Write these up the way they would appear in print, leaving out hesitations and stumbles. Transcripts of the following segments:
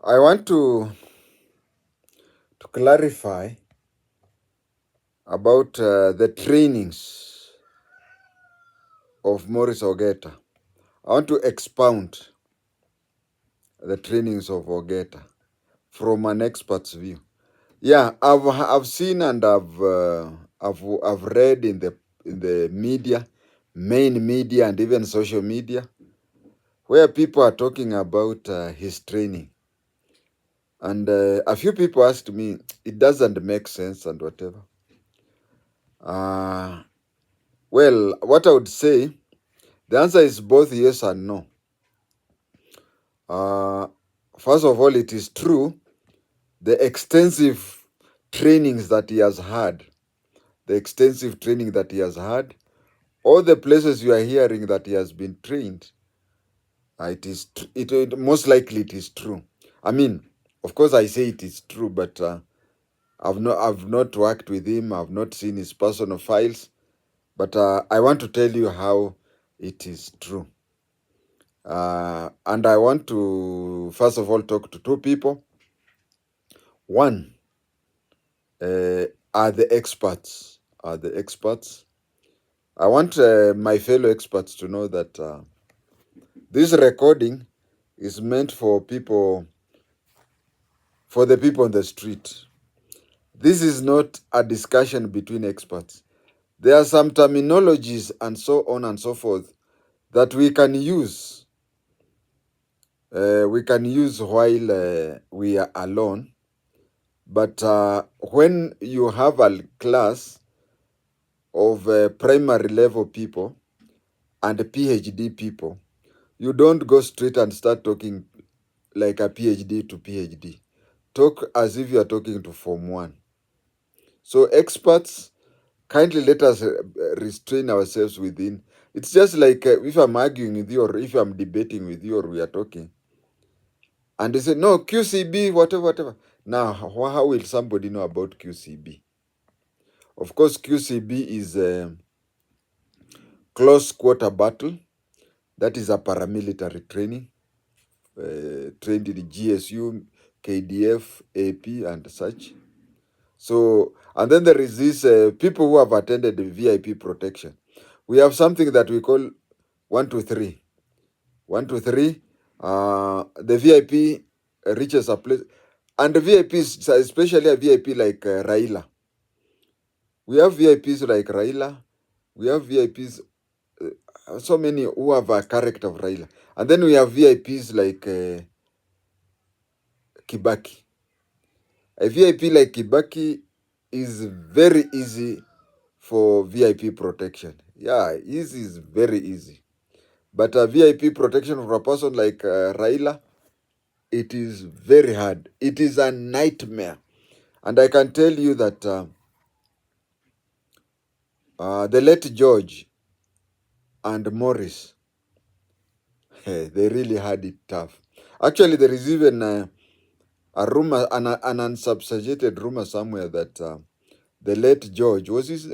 I want to clarify about the trainings of Maurice Ogeta. I want to expound the trainings of Ogeta from an expert's view. Yeah, I've seen and I've read in the media, main media and even social media, where people are talking about his training, and a few people asked me it doesn't make sense and whatever. Uh, well, what I would say, the answer is both yes and no. Uh, First of all, it is true the extensive trainings that he has had, the extensive training that he has had, all the places you are hearing that he has been trained, it most likely it is true. I mean, of course, I say it is true, but I've not worked with him. I've not seen his personal files, but I want to tell you how it is true. And I want to first of all talk to two people. One are the experts. Are the experts. I want my fellow experts to know that this recording is meant for people, for the people on the street. This is not a discussion between experts. There are some terminologies and so on and so forth that we can use. We can use while we are alone. But when you have a class of primary level people and PhD people, you don't go straight and start talking like a PhD to PhD. Talk as if you are talking to Form 1. So experts, kindly let us restrain ourselves within. It's just like if I'm arguing with you or if I'm debating with you or we are talking. And they say, no, QCB, whatever, whatever. Now, how will somebody know about QCB? Of course, QCB is a close quarter battle. That is a paramilitary training, trained in GSU, KDF, AP, and such. So, and then there is this people who have attended the VIP protection. We have something that we call 123. 123, the VIP reaches a place. And the VIPs, especially a VIP like Raila. We have VIPs like Raila. We have VIPs, so many who have a character of Raila. And then we have VIPs like Kibaki. A VIP like Kibaki is very easy for VIP protection. Yeah, easy is very easy. But a VIP protection for a person like Raila, it is very hard. It is a nightmare. And I can tell you that the late George and Morris, they really had it tough. Actually, there is even a rumor, an unsubstantiated rumor somewhere that the late George, was his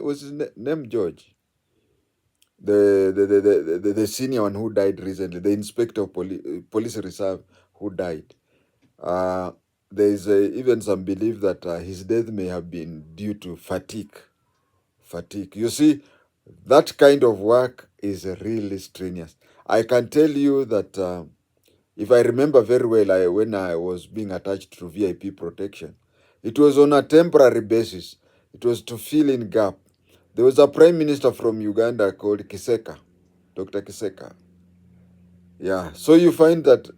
name George? The senior one who died recently, the inspector of police reserve who died. Uh, there is even some belief that his death may have been due to fatigue. Fatigue. You see, that kind of work is really strenuous. I can tell you that if I remember very well, when I was being attached to VIP protection, it was on a temporary basis. It was to fill in gap. There was a prime minister from Uganda called Kiseka, Dr. Kiseka. Yeah, so you find that,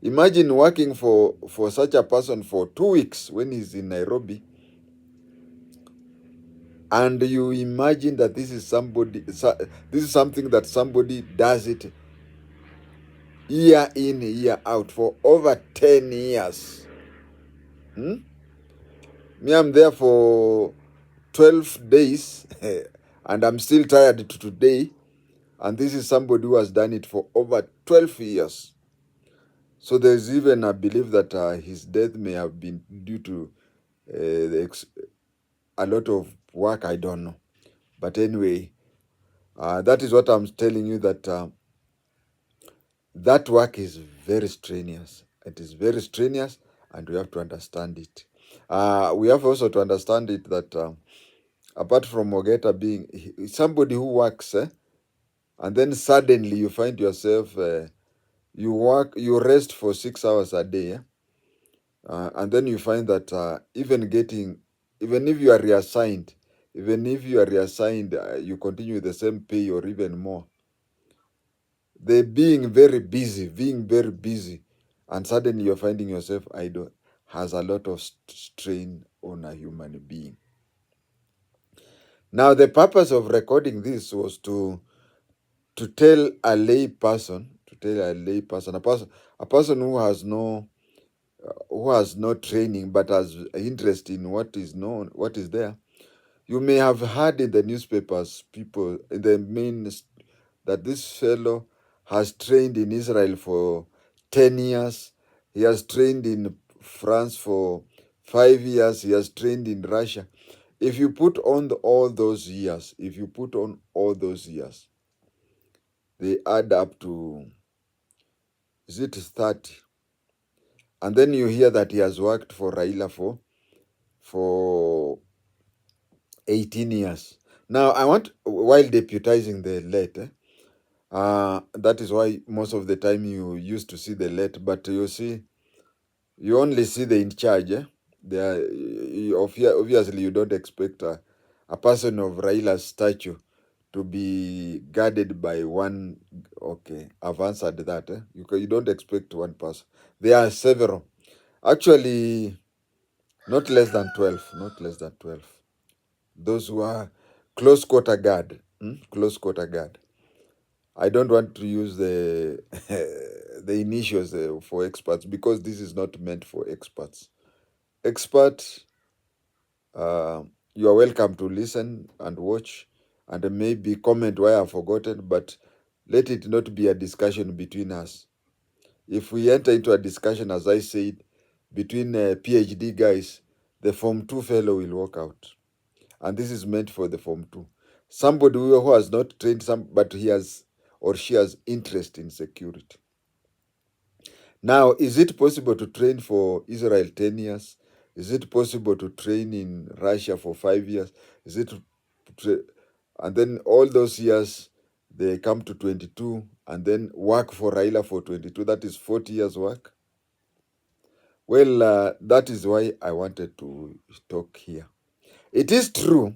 imagine working for such a person for 2 weeks when he's in Nairobi, and you imagine that this is something that somebody does it year in, year out for over 10 years. Me, I'm there for 12 days and I'm still tired to today. And this is somebody who has done it for over 12 years. So there's even a belief that his death may have been due to a lot of work. I don't know. But anyway, that is what I'm telling you, that that work is very strenuous. It is very strenuous. and we have to understand it. We have also to understand it that apart from Ogeta being somebody who works, and then suddenly you find yourself you rest for 6 hours a day, and then you find that even if you are reassigned, you continue the same pay or even more. They being very busy, and suddenly you're finding yourself idle, has a lot of strain on a human being. Now, the purpose of recording this was to tell a lay person, a person who has no training but has interest in what is known, what is there. You may have heard in the newspapers, people in the main, that this fellow has trained in Israel for 10 years. He has trained in France for 5 years. He has trained in Russia. If you put on all those years, they add up to, is it 30? And then you hear that he has worked for Raila for 18 years. Now, while deputizing the late, that is why most of the time you used to see the late, but you only see the in charge. Obviously, you don't expect a person of Raila's stature to be guarded by one. Okay, I've answered that. You don't expect one person. There are several. Actually, not less than 12. Not less than 12. Those who are close quarter guard. Close quarter guard. I don't want to use the the initials for experts, because this is not meant for experts. Experts, you are welcome to listen and watch and maybe comment why I've forgotten, but let it not be a discussion between us. If we enter into a discussion, as I said, between PhD guys, the Form 2 fellow will walk out. And this is meant for the Form 2. Somebody who has not trained but he has or she has interest in security. Now, is it possible to train for Israel 10 years? Is it possible to train in Russia for 5 years? And then all those years, they come to 22 and then work for Raila for 22. That is 40 years work. Well, that is why I wanted to talk here. It is true,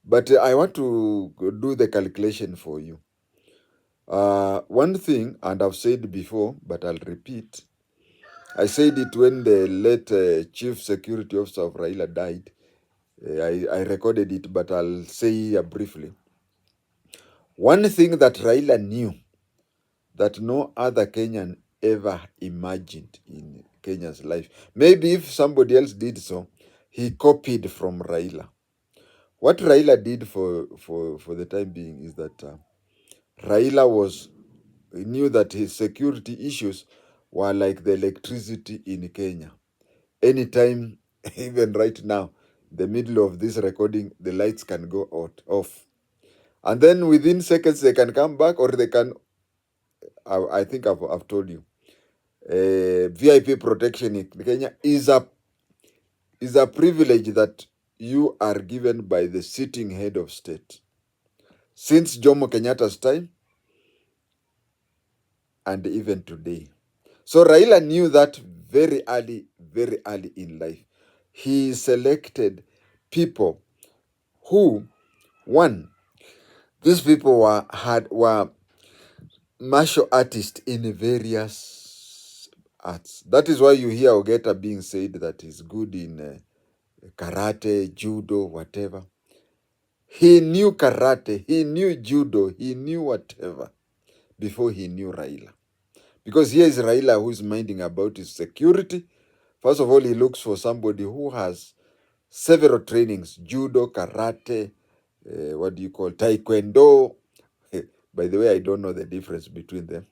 but I want to do the calculation for you. One thing, and I've said before, but I'll repeat. I said it when the late Chief Security Officer of Raila died. I recorded it, but I'll say here briefly. One thing that Raila knew that no other Kenyan ever imagined in Kenya's life. Maybe if somebody else did so, he copied from Raila. What Raila did for the time being is that Raila knew that his security issues were like the electricity in Kenya. Anytime, even right now, the middle of this recording, the lights can go off. And then within seconds, they can come back, or they can, I think I've told you, VIP protection in Kenya is a privilege that you are given by the sitting head of state. Since Jomo Kenyatta's time, and even today. So Raila knew that very early in life. He selected people who, one, these people were martial artists in various arts. That is why you hear Ogeta being said that he's good in karate, judo, whatever. He knew karate, he knew judo, he knew whatever before he knew Raila. Because here is Raila who is minding about his security. First of all, he looks for somebody who has several trainings: judo, karate, taekwondo. By the way, I don't know the difference between them.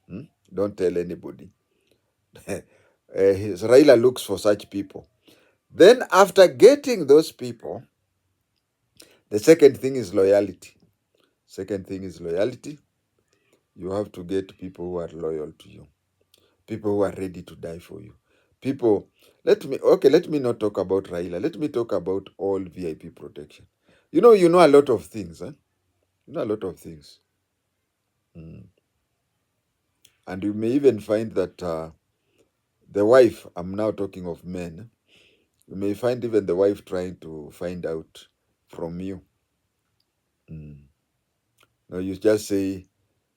Don't tell anybody. Raila looks for such people. Then after getting those people, the second thing is loyalty. You have to get people who are loyal to you. People who are ready to die for you. People, let me not talk about Raila. Let me talk about all VIP protection. You know a lot of things, eh? You know a lot of things. Mm. And you may even find that the wife, I'm now talking of men, you may find even the wife trying to find out from you. Mm. Now you just say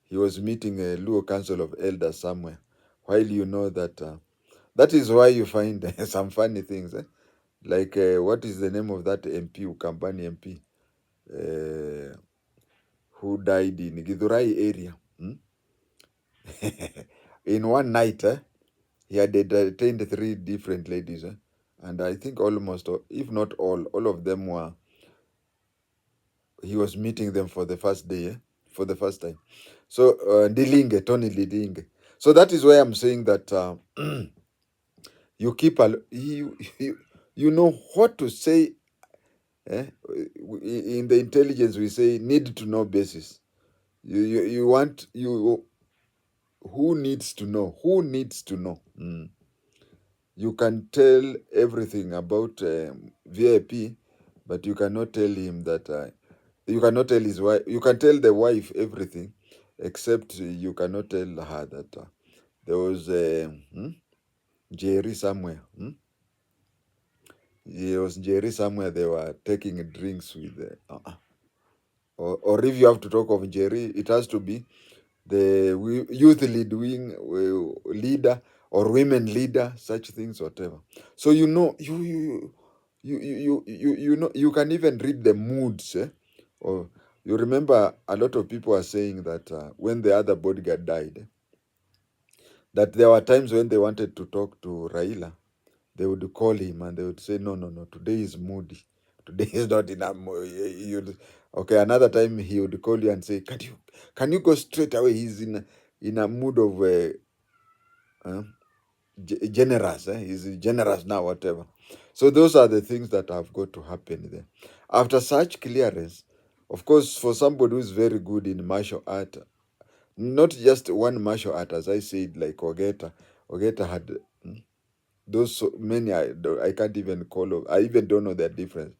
he was meeting a Luo Council of Elders somewhere, while you know that that is why you find some funny things. Eh? Like, what is the name of that MP, Ukambani MP, uh, who died in Githurai area? Hmm? In one night, he had detained three different ladies. And I think almost, if not all of them were, he was meeting them for the first day, for the first time. So, Dilinge, Tony Dilinge. So that is why I'm saying that you keep, you know what to say. Eh? In the intelligence, we say need to know basis. You want, who needs to know? Who needs to know? Mm. You can tell everything about VIP, but you cannot tell him that. You cannot tell his wife. You can tell the wife everything, except you cannot tell her that there was Jerry somewhere. There was Jerry somewhere. They were taking drinks with. Or if you have to talk of Jerry, it has to be the youth leader or women leader, such things, whatever. So you know, you know, you can even read the moods. Or you remember a lot of people are saying that when the other bodyguard died, that there were times when they wanted to talk to Raila, they would call him and they would say, no, no, no, today is moody. Today is not enough. Okay, another time he would call you and say, can you go straight away? He's in a mood of uh, generous. He's generous now, whatever. So those are the things that have got to happen there. After such clearance, of course, for somebody who's very good in martial art, not just one martial art, as I said, like Ogeta had those so many I can't even call of. I even don't know their difference.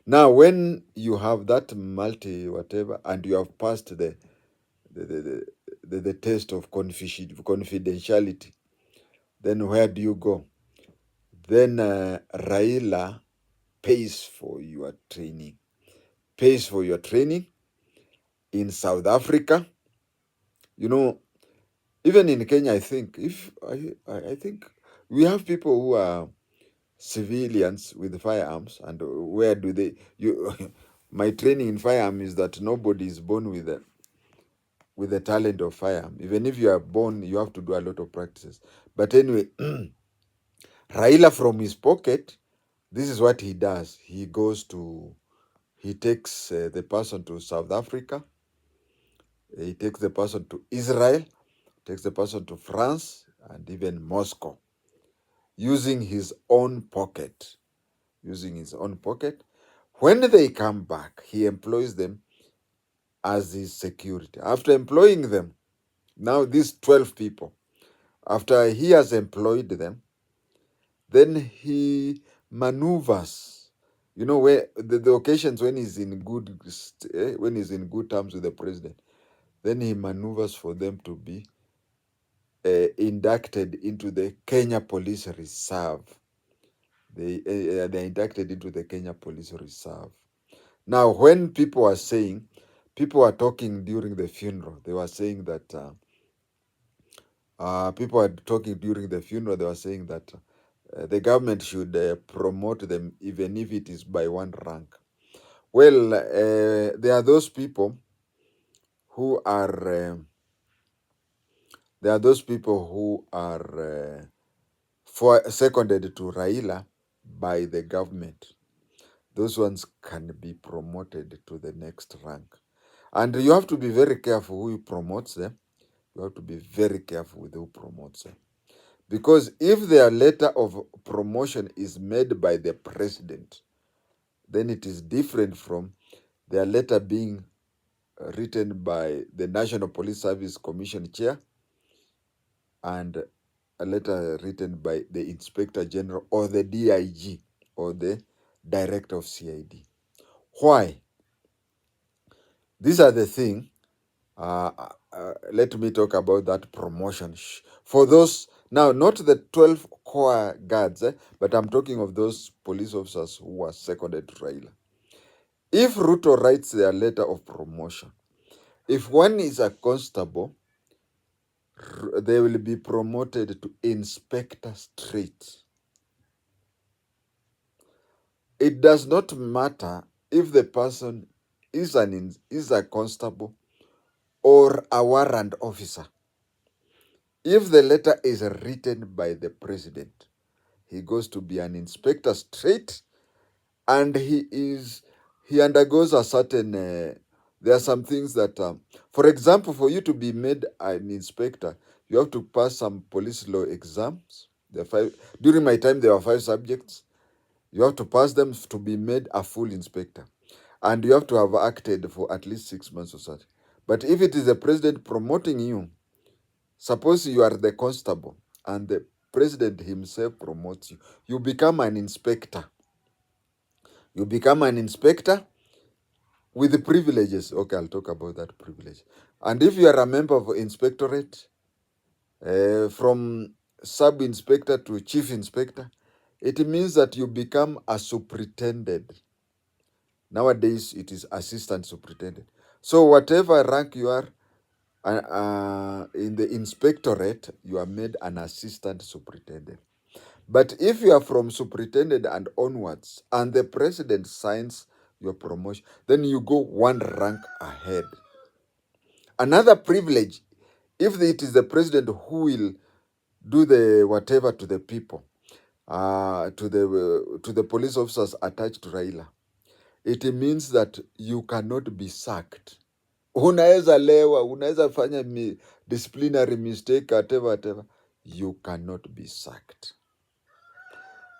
Now, when you have that multi whatever and you have passed the the, the, the test of confidentiality, then where do you go? Then Raila pays for your training. Pays for your training in South Africa. You know, even in Kenya, I think I think we have people who are civilians with firearms, and where do they you my training in firearm is that nobody is born with the talent of firearm. Even if you are born, you have to do a lot of practices. But anyway, Raila from his pocket, this is what he does. He takes the person to South Africa, he takes the person to Israel, takes the person to France, and even Moscow, using his own pocket. Using his own pocket. When they come back, he employs them as his security. After employing them, now these 12 people, after he has employed them, then he maneuvers. You know, where the occasions when he's in when he's in good terms with the president, then he maneuvers for them to be inducted into the Kenya Police Reserve. They're inducted into the Kenya Police Reserve. Now, when people are talking during the funeral, they were saying that people are talking during the funeral, they were saying that the government should promote them even if it is by one rank. Well, there are those people who are seconded to Raila by the government. Those ones can be promoted to the next rank. And you have to be very careful who promotes them. You have to be very careful with who promotes them. Because if their letter of promotion is made by the president, then it is different from their letter being written by the National Police Service Commission chair and a letter written by the Inspector General or the DIG or the Director of CID. Why? These are the things. Let me talk about that promotion. For those, now, not the 12 core guards, but I'm talking of those police officers who were seconded to Raila. If Ruto writes their letter of promotion, if one is a constable, they will be promoted to inspector straight. It does not matter if the person is a constable or a warrant officer. If the letter is written by the president, he goes to be an inspector straight, and he undergoes a certain. There are some things that, for example, for you to be made an inspector, you have to pass some police law exams. There are five. During my time, there were 5 subjects. You have to pass them to be made a full inspector, and you have to have acted for at least 6 months or such. But if it is the president promoting you, suppose you are the constable and the president himself promotes you, you become an inspector. You become an inspector with the privileges. Okay, I'll talk about that privilege. And if you are a member of inspectorate, from sub-inspector to chief inspector, it means that you become a superintendent. Nowadays, it is assistant superintendent. So whatever rank you are, in the inspectorate, you are made an assistant superintendent. But if you are from superintendent and onwards, and the president signs your promotion, then you go one rank ahead. Another privilege, if it is the president who will do the whatever to the people, to the police officers attached to Raila, it means that you cannot be sacked. Unaweza lewa, unaweza fanya disciplinary mistake, whatever, you cannot be sacked.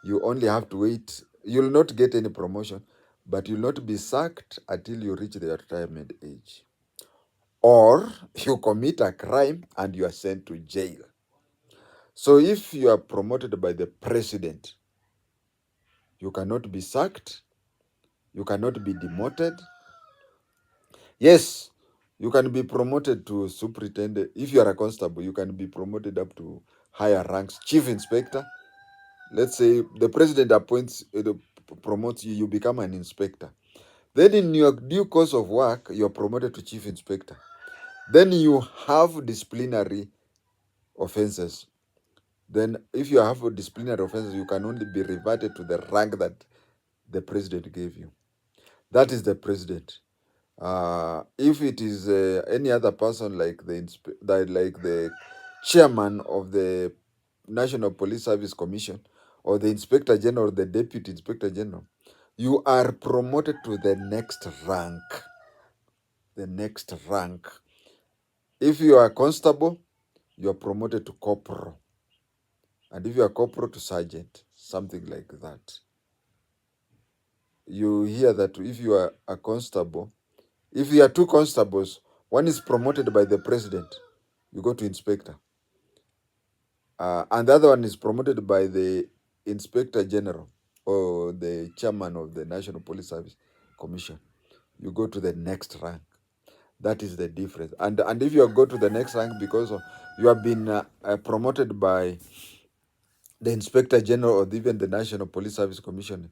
You only have to wait. You'll not get any promotion, but you'll not be sacked until you reach the retirement age. Or you commit a crime and you are sent to jail. So if you are promoted by the president, you cannot be sacked, you cannot be demoted. Yes, you can be promoted to superintendent. If you are a constable, you can be promoted up to higher ranks, chief inspector. Let's say the president promotes you, you become an inspector. Then in your due course of work, you're promoted to chief inspector. Then you have disciplinary offenses. Then if you have disciplinary offenses, you can only be reverted to the rank that the president gave you. That is the president. If it is any other person like the chairman of the National Police Service Commission or the Inspector General or the Deputy Inspector General, you are promoted to the next rank. The next rank. If you are a constable, you are promoted to corporal. And if you are corporal to sergeant, something like that. You hear that if you are a constable, if you are 2 constables, one is promoted by the president, you go to inspector. And the other one is promoted by the Inspector General or the chairman of the National Police Service Commission. You go to the next rank. That is the difference. And if you go to the next rank because you have been promoted by the Inspector General or even the National Police Service Commission,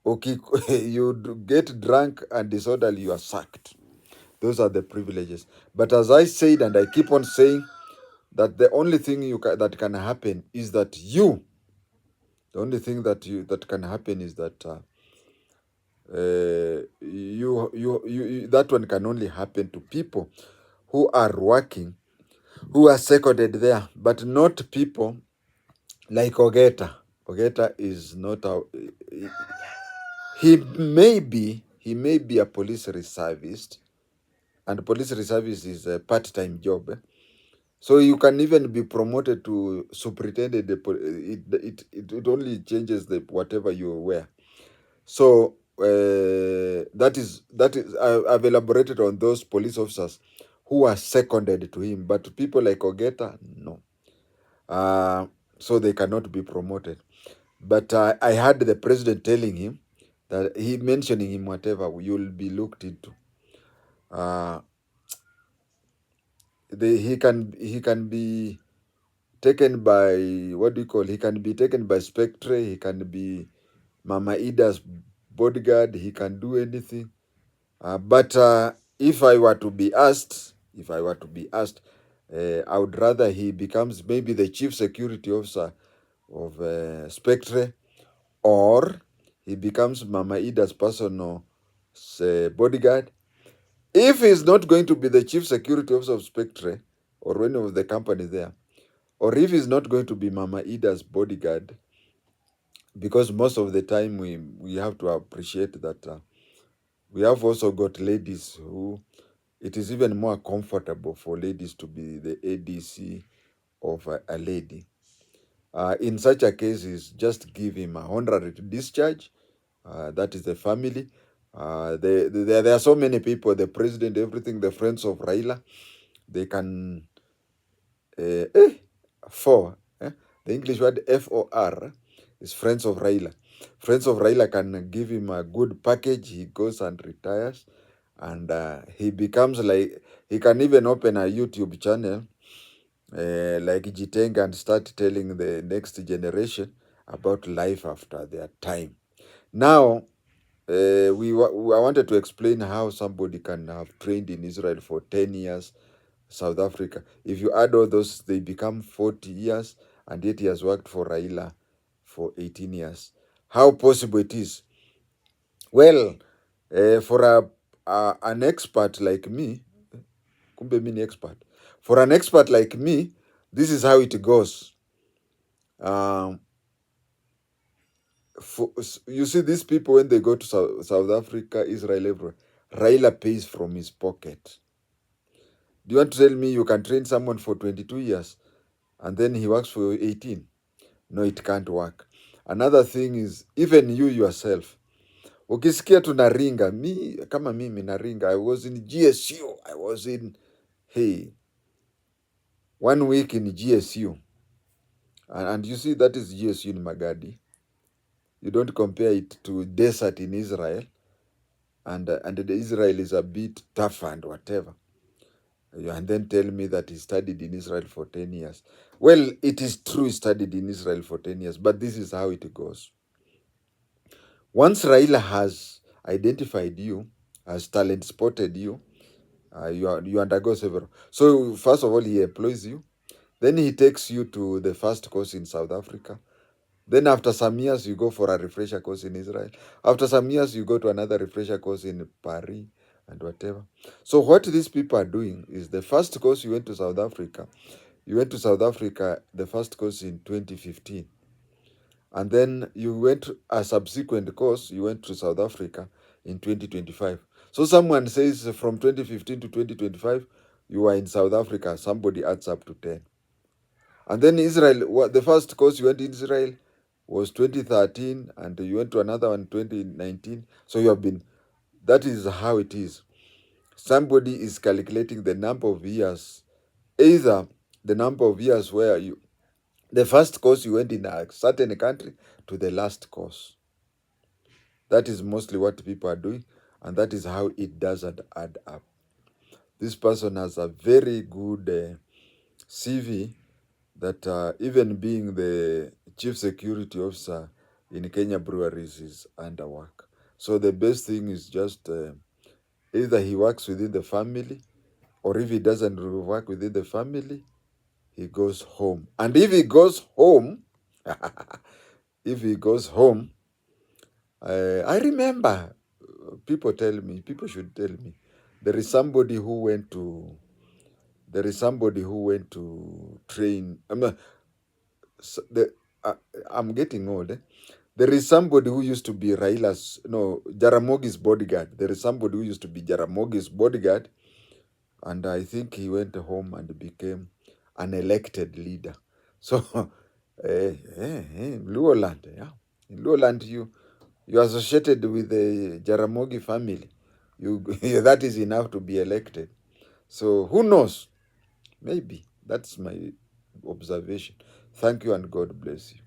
okay, you get drunk and disorderly, you are sacked. Those are the privileges. But as I said, and I keep on saying, that the only thing that can happen is that the only thing that can happen is that that one can only happen to people who are working, who are seconded there, but not people like Ogeta. Ogeta is not he may be a police reservist, and police reservist is a part-time job. So you can even be promoted to superintendent. It only changes the whatever you wear. So that is I've elaborated on those police officers who are seconded to him. But people like Ogeta, no. so they cannot be promoted. But I heard the president telling him that he mentioning him whatever you'll be looked into. Uh, he can be taken by what do you call? He can be taken by Spectre. He can be Mama Ida's bodyguard. He can do anything. But if I were to be asked, I would rather he becomes maybe the chief security officer of Spectre, or he becomes Mama Ida's personal bodyguard. If he's not going to be the chief security officer of Spectre or any of the companies there, or if he's not going to be Mama Ida's bodyguard, because most of the time we have to appreciate that we have also got ladies who it is even more comfortable for ladies to be the ADC of a lady. In such a case, is just give him a honorary discharge. That is the family. There are so many people, the president, everything, the friends of Raila, they can, uh, eh, for, the English word FOR is friends of Raila. Friends of Raila can give him a good package. He goes and retires, and he becomes like, he can even open a YouTube channel like JI-TENGE and start telling the next generation about life after their time. Now, I wanted to explain how somebody can have trained in Israel for 10 years, South Africa. If you add all those, they become 40 years, and yet he has worked for Raila for 18 years. How possible it is? Well, for an expert like me, kumbe mi ni expert. For an expert like me, this is how it goes. Um, you see, these people, when they go to South Africa, Israel, everywhere, Raila pays from his pocket. Do you want to tell me you can train someone for 22 years and then he works for 18? No, it can't work. Another thing is, even you yourself, ukisikia tunaringa, kama mimi naringa, I was in GSU, I was in, hey, 1 week in GSU. And you see, that is GSU in Magadi. You don't compare it to desert in Israel, and the Israel is a bit tougher and whatever. And then tell me that he studied in Israel for 10 years. Well, it is true he studied in Israel for 10 years, but this is how it goes. Once Raila has identified you, has talent spotted you, you undergo several. So first of all, he employs you. Then he takes you to the first course in South Africa. Then after some years, you go for a refresher course in Israel. After some years, you go to another refresher course in Paris and whatever. So what these people are doing is, the first course you went to South Africa, the first course in 2015. And then you went a subsequent course, you went to South Africa in 2025. So someone says from 2015 to 2025, you are in South Africa, somebody adds up to 10. And then Israel, the first course you went to Israel was 2013, and you went to another one 2019. So you have been, that is how it is. Somebody is calculating the number of years, either the number of years where you, the first course you went in a certain country to the last course. That is mostly what people are doing, and that is how it doesn't add up. This person has a very good CV, that even being the chief security officer in Kenya breweries is under work. So the best thing is just either he works within the family, or if he doesn't work within the family, he goes home. And if he goes home, if he goes home, I remember people should tell me, there is somebody who went to train. I'm getting old. There is somebody who used to be Jaramogi's bodyguard. There is somebody who used to be Jaramogi's bodyguard, and I think he went home and became an elected leader. So, in Luoland, yeah, in Luoland, you associated with the Jaramogi family. That is enough to be elected. So who knows? Maybe that's my observation. Thank you and God bless you.